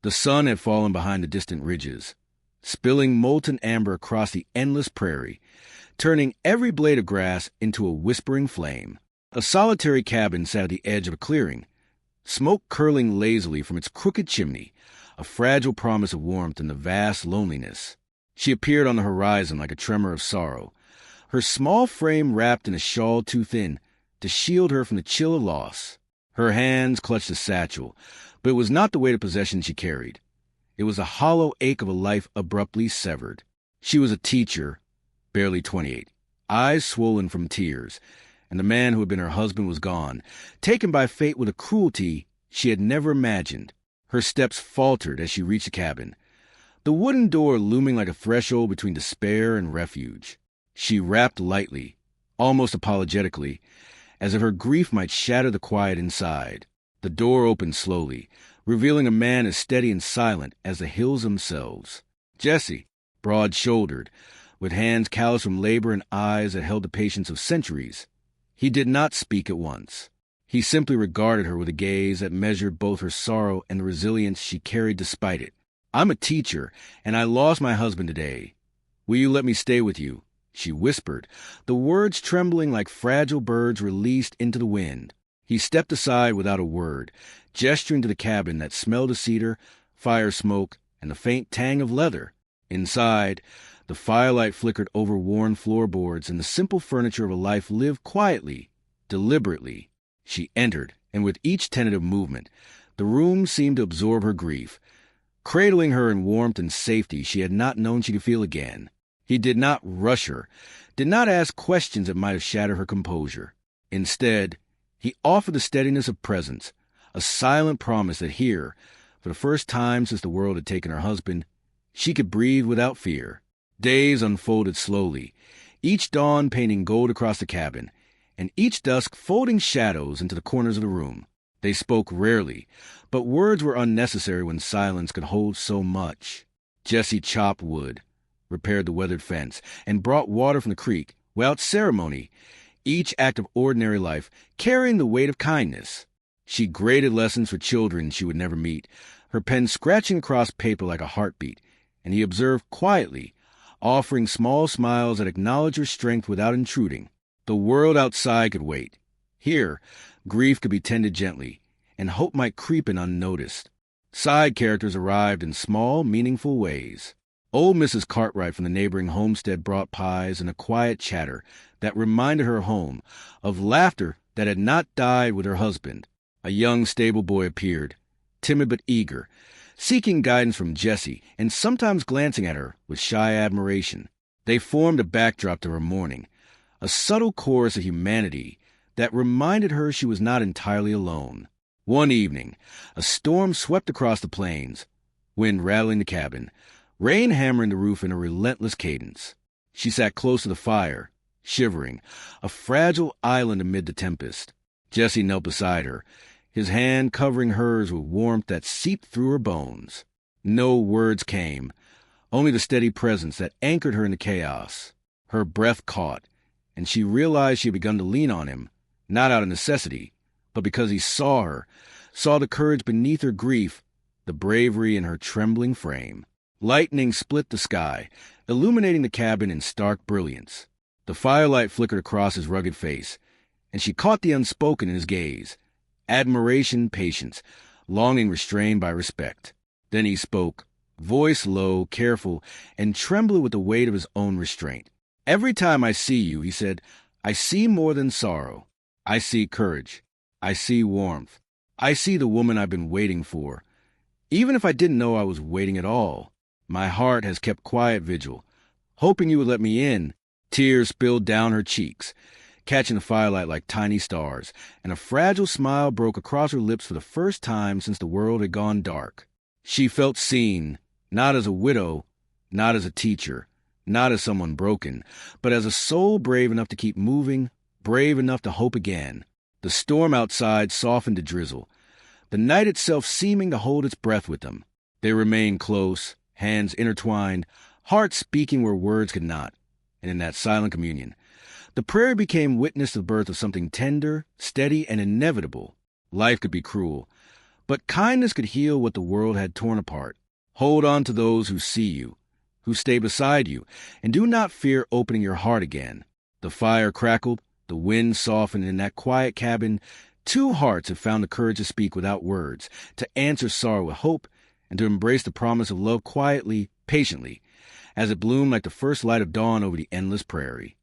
The sun had fallen behind the distant ridges, spilling molten amber across the endless prairie, turning every blade of grass into a whispering flame. A solitary cabin sat at the edge of a clearing, smoke curling lazily from its crooked chimney, a fragile promise of warmth in the vast loneliness. She appeared on the horizon like a tremor of sorrow, her small frame wrapped in a shawl too thin to shield her from the chill of loss. Her hands clutched a satchel, but it was not the weight of possession she carried. It was the hollow ache of a life abruptly severed. She was a teacher, barely 28, eyes swollen from tears, and the man who had been her husband was gone, taken by fate with a cruelty she had never imagined. Her steps faltered as she reached the cabin, the wooden door looming like a threshold between despair and refuge. She rapped lightly, almost apologetically, as if her grief might shatter the quiet inside. The door opened slowly, revealing a man as steady and silent as the hills themselves. Jesse, broad-shouldered, with hands calloused from labor and eyes that held the patience of centuries. He did not speak at once. He simply regarded her with a gaze that measured both her sorrow and the resilience she carried despite it. "I'm a teacher, and I lost my husband today. Will you let me stay with you?" she whispered, the words trembling like fragile birds released into the wind. He stepped aside without a word, gesturing to the cabin that smelled of cedar, fire smoke, and the faint tang of leather. Inside, the firelight flickered over worn floorboards and the simple furniture of a life lived quietly, deliberately. She entered, and with each tentative movement, the room seemed to absorb her grief, cradling her in warmth and safety she had not known she could feel again. He did not rush her, did not ask questions that might have shattered her composure. Instead, he offered the steadiness of presence, a silent promise that here, for the first time since the world had taken her husband, she could breathe without fear. Days unfolded slowly, each dawn painting gold across the cabin, and each dusk folding shadows into the corners of the room. They spoke rarely, but words were unnecessary when silence could hold so much. Jesse chopped wood, repaired the weathered fence, and brought water from the creek without ceremony, each act of ordinary life carrying the weight of kindness. She graded lessons for children she would never meet, her pen scratching across paper like a heartbeat, and he observed quietly, offering small smiles that acknowledged her strength without intruding. The world outside could wait. Here, grief could be tended gently, and hope might creep in unnoticed. Side characters arrived in small, meaningful ways. Old Mrs. Cartwright from the neighboring homestead brought pies and a quiet chatter that reminded her home of laughter that had not died with her husband. A young stable boy appeared, timid but eager, seeking guidance from Jessie and sometimes glancing at her with shy admiration. They formed a backdrop to her mourning, a subtle chorus of humanity that reminded her she was not entirely alone. One evening, a storm swept across the plains, wind rattling the cabin, rain hammering the roof in a relentless cadence. She sat close to the fire, shivering, a fragile island amid the tempest. Jesse knelt beside her, his hand covering hers with warmth that seeped through her bones. No words came, only the steady presence that anchored her in the chaos. Her breath caught, and she realized she had begun to lean on him, not out of necessity, but because he saw her, saw the courage beneath her grief, the bravery in her trembling frame. Lightning split the sky, illuminating the cabin in stark brilliance. The firelight flickered across his rugged face, and she caught the unspoken in his gaze. Admiration, patience, longing restrained by respect. Then he spoke, voice low, careful, and trembling with the weight of his own restraint. "Every time I see you," he said, "I see more than sorrow. I see courage. I see warmth. I see the woman I've been waiting for. Even if I didn't know I was waiting at all, my heart has kept quiet vigil, hoping you would let me in." Tears spilled down her cheeks, catching the firelight like tiny stars, and a fragile smile broke across her lips for the first time since the world had gone dark. She felt seen, not as a widow, not as a teacher, not as someone broken, but as a soul brave enough to keep moving, brave enough to hope again. The storm outside softened to drizzle, the night itself seeming to hold its breath with them. They remained close, hands intertwined, hearts speaking where words could not. And in that silent communion, the prairie became witness to the birth of something tender, steady, and inevitable. Life could be cruel, But kindness could heal what the world had torn apart. Hold on to those who see you, who stay beside you, and do not fear opening your heart again. The fire crackled, the wind softened in that quiet cabin. Two hearts had found the courage to speak without words, to answer sorrow with hope, and to embrace the promise of love quietly, patiently, as it bloomed like the first light of dawn over the endless prairie.